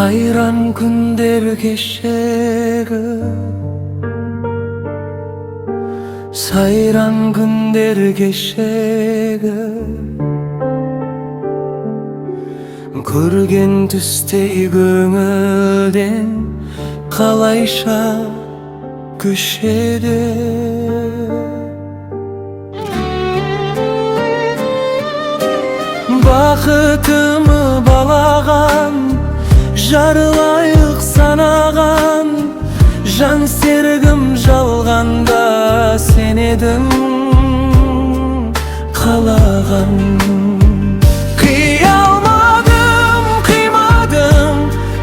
Сайран күндер кешегі, сайран күндер кешегі, көрген түстей көңілден қалайша көшеді. Бақытымы балаған, жарылайық санаған, жан серігім жалғанда сен едің қалаған. Қия алмадым, қимадым,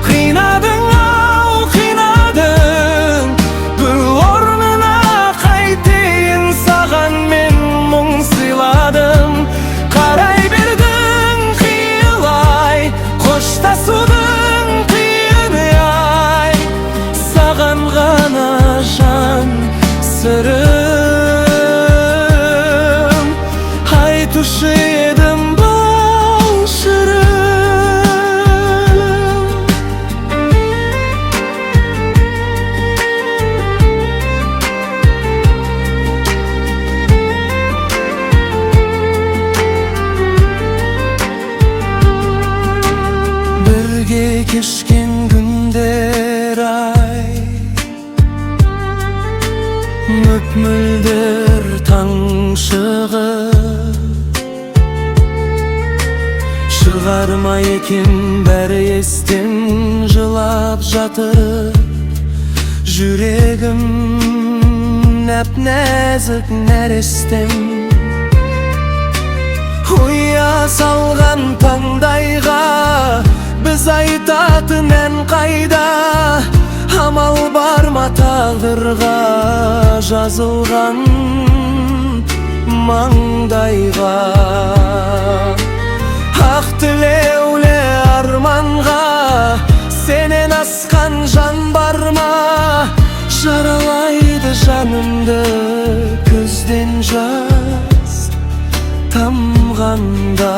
қинадың ау қинадың. Бұл орнына қайтейін саған мен мұң сыйладым. Қарай бердің қиылай, қоштасудың қиыны ай. Саған ғана жан сырым айтушы едім бұл шырым. Бірге кешкен күндер ай, мөп-мөлдір таң шығып, шығарма екен бәрі естен жылап жатыр. Жүрегім нәп-нәзік нәрестем, ұя салған таңдайға біз айтатын ән қайда? Амал бар ма тағдырға жазылған маңдайға? Ақ тілеулі арманға сенен асқан жан бар ма? Жаралайды жанымды көзден жас тамғанда.